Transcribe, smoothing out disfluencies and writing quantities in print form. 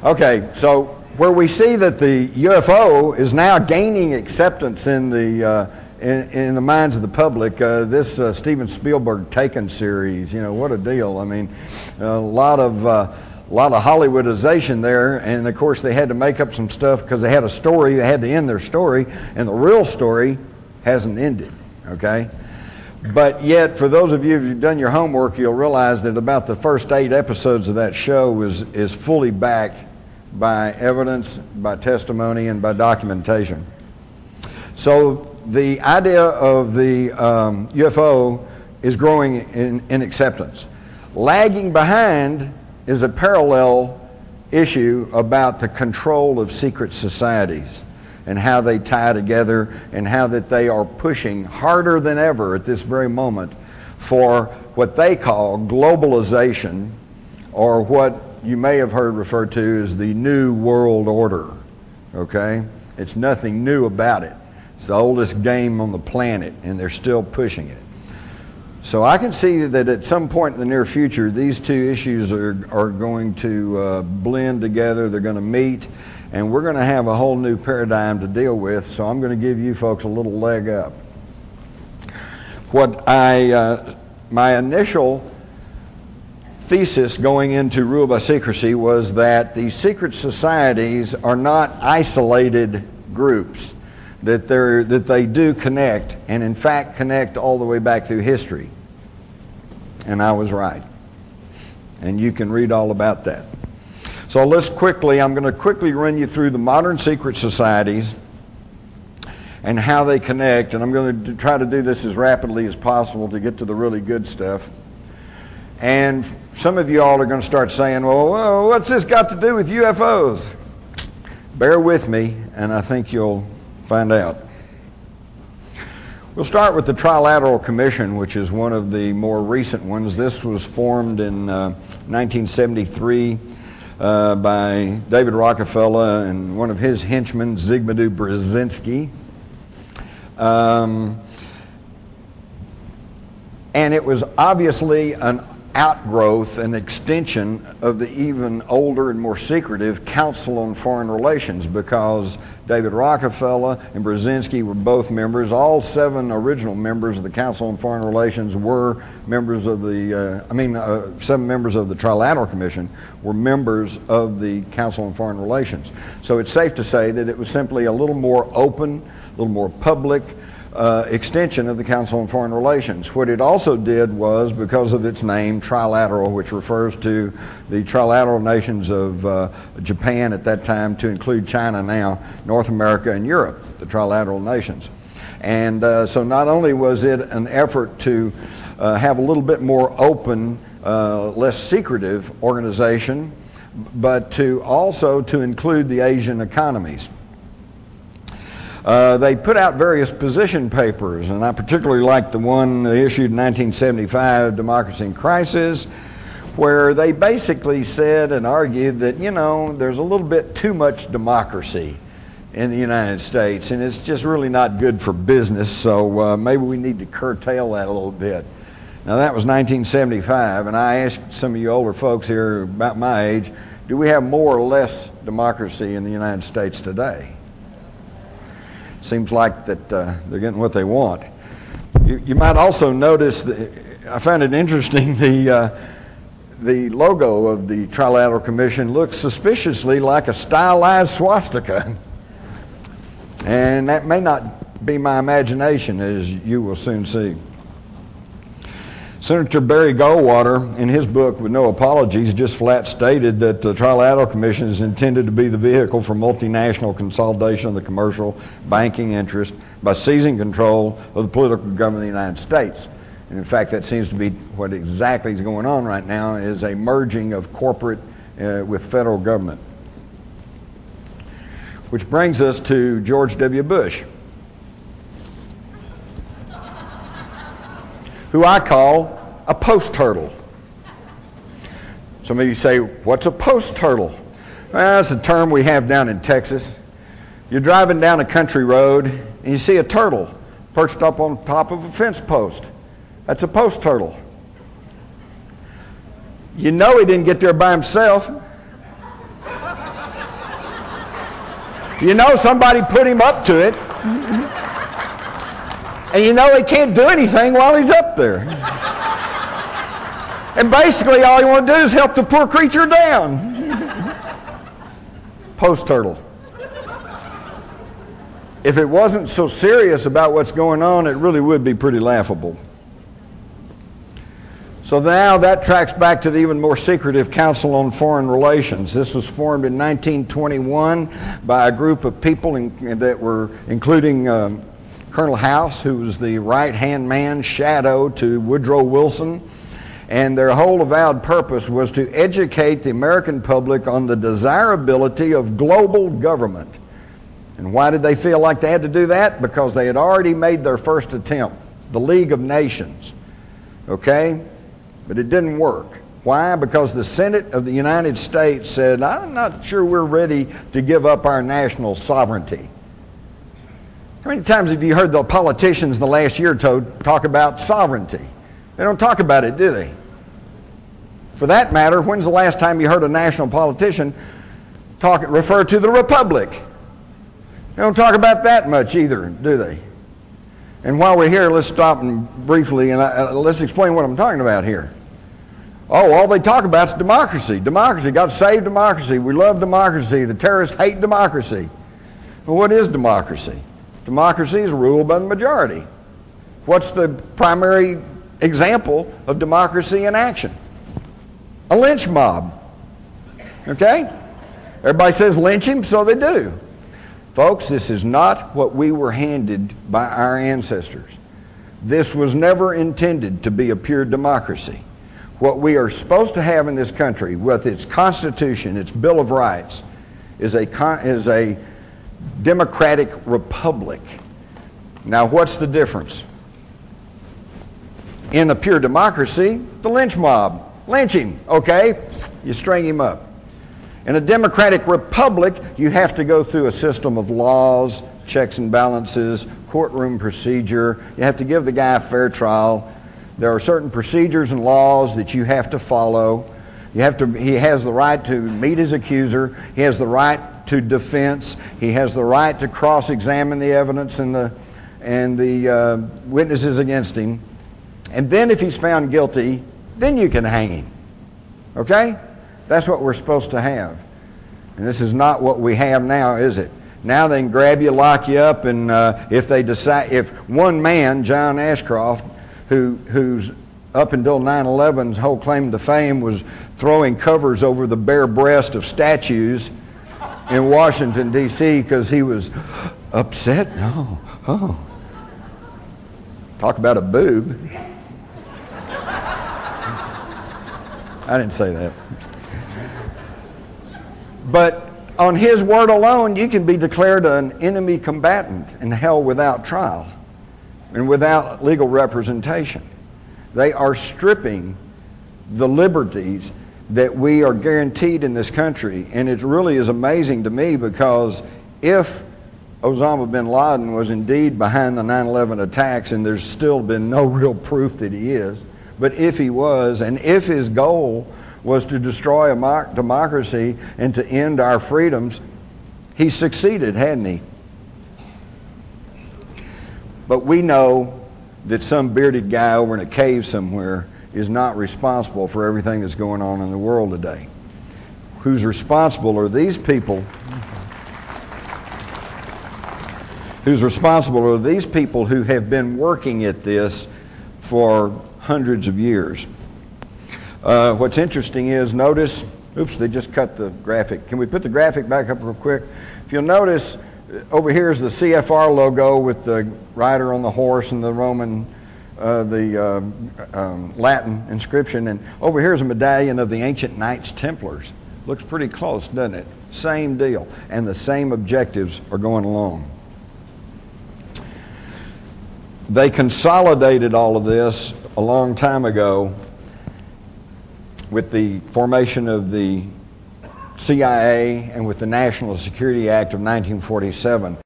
Okay, so where we see that the UFO is now gaining acceptance in the minds of the public, this Steven Spielberg Taken series, you know, what a deal. I mean, a lot of Hollywoodization there, and of course they had to make up some stuff because they had a story, they had to end their story, and the real story hasn't ended, okay? But yet, for those of you who've done your homework, you'll realize that about the first 8 episodes of that show is fully backed by evidence, by testimony, and by documentation. So the idea of the UFO is growing in acceptance. Lagging behind is a parallel issue about the control of secret societies and how they tie together and how that they are pushing harder than ever at this very moment for what they call globalization, or what you may have heard referred to as the New World Order, okay? It's nothing new about it. It's the oldest game on the planet, and they're still pushing it. So I can see that at some point in the near future, these two issues are going to blend together, they're going to meet, and we're going to have a whole new paradigm to deal with, so I'm going to give you folks a little leg up. My initial thesis going into Rule by Secrecy was that these secret societies are not isolated groups, that they do connect, and in fact connect all the way back through history. And I was right. And you can read all about that. So I'm going to quickly run you through the modern secret societies and how they connect, and I'm going to try to do this as rapidly as possible to get to the really good stuff. And some of you all are going to start saying, well, what's this got to do with UFOs? Bear with me, and I think you'll find out. We'll start with the Trilateral Commission, which is one of the more recent ones. This was formed in 1973 by David Rockefeller and one of his henchmen, Zygmunt Brzezinski. And it was obviously an outgrowth, an extension of the even older and more secretive Council on Foreign Relations, because David Rockefeller and Brzezinski were both members. All 7 original members of the Council on Foreign Relations were members of the, 7 members of the Trilateral Commission were members of the Council on Foreign Relations. So it's safe to say that it was simply a little more open, a little more public, extension of the Council on Foreign Relations. What it also did was, because of its name, trilateral, which refers to the trilateral nations of Japan at that time, to include China now, North America and Europe, the trilateral nations. And so not only was it an effort to have a little bit more open, less secretive organization, but to also to include the Asian economies. They put out various position papers, and I particularly like the one they issued in 1975, Democracy in Crisis, where they basically said and argued that, you know, there's a little bit too much democracy in the United States, and it's just really not good for business, so maybe we need to curtail that a little bit. Now that was 1975, and I asked some of you older folks here about my age, do we have more or less democracy in the United States today? Seems like that they're getting what they want. You might also notice that I found it interesting, the logo of the Trilateral Commission looks suspiciously like a stylized swastika. And that may not be my imagination, as you will soon see. Senator Barry Goldwater, in his book, With No Apologies, just flat stated that the Trilateral Commission is intended to be the vehicle for multinational consolidation of the commercial banking interest by seizing control of the political government of the United States. And in fact, that seems to be what exactly is going on right now, is a merging of corporate with federal government. Which brings us to George W. Bush, who I call a post-turtle. Some of you say, what's a post-turtle? Well, that's a term we have down in Texas. You're driving down a country road and you see a turtle perched up on top of a fence post. That's a post-turtle. You know he didn't get there by himself. You know somebody put him up to it. And you know he can't do anything while he's up there. And basically all you want to do is help the poor creature down. Post turtle. If it wasn't so serious about what's going on, it really would be pretty laughable. So now that tracks back to the even more secretive Council on Foreign Relations. This was formed in 1921 by a group of people that were including Colonel House, who was the right-hand man, shadow to Woodrow Wilson. And their whole avowed purpose was to educate the American public on the desirability of global government. And why did they feel like they had to do that? Because they had already made their first attempt, the League of Nations. Okay? But it didn't work. Why? Because the Senate of the United States said, I'm not sure we're ready to give up our national sovereignty. How many times have you heard the politicians in the last year or two talk about sovereignty? They don't talk about it, do they? For that matter, when's the last time you heard a national politician refer to the republic? They don't talk about that much either, do they? And while we're here, let's stop and briefly and let's explain what I'm talking about here. Oh, all they talk about is democracy. Democracy. God save democracy. We love democracy. The terrorists hate democracy. Well, what is democracy? Democracy is ruled by the majority. What's the primary example of democracy in action? A lynch mob. Okay? Everybody says lynch him, so they do. Folks, this is not what we were handed by our ancestors. This was never intended to be a pure democracy. What we are supposed to have in this country, with its Constitution, its Bill of Rights, is a democratic republic. Now, what's the difference? In a pure democracy, the lynch mob. Lynch him, okay? You string him up. In a democratic republic, you have to go through a system of laws, checks and balances, courtroom procedure. You have to give the guy a fair trial. There are certain procedures and laws that you have to follow. He has the right to meet his accuser. He has the right to defense. He has the right to cross-examine the evidence and the witnesses against him. And then if he's found guilty, then you can hang him. Okay? That's what we're supposed to have. And this is not what we have now, is it? Now they can grab you, lock you up, and if one man, John Ashcroft, who's up until 9/11's whole claim to fame was throwing covers over the bare breast of statues in Washington, D.C. because he was upset. Oh. Talk about a boob. I didn't say that. But on his word alone, you can be declared an enemy combatant and held without trial and without legal representation. They are stripping the liberties that we are guaranteed in this country. And it really is amazing to me, because if Osama bin Laden was indeed behind the 9/11 attacks, and there's still been no real proof that he is, but if he was, and if his goal was to destroy a democracy and to end our freedoms, he succeeded, hadn't he? But we know that some bearded guy over in a cave somewhere is not responsible for everything that's going on in the world today. Who's responsible are these people. Who's responsible are these people who have been working at this for hundreds of years. What's interesting is, notice, oops, they just cut the graphic. Can we put the graphic back up real quick? If you'll notice, over here is the CFR logo with the rider on the horse and the Roman, Latin inscription. And over here is a medallion of the ancient Knights Templars. Looks pretty close, doesn't it? Same deal. And the same objectives are going along. They consolidated all of this a long time ago with the formation of the CIA and with the National Security Act of 1947.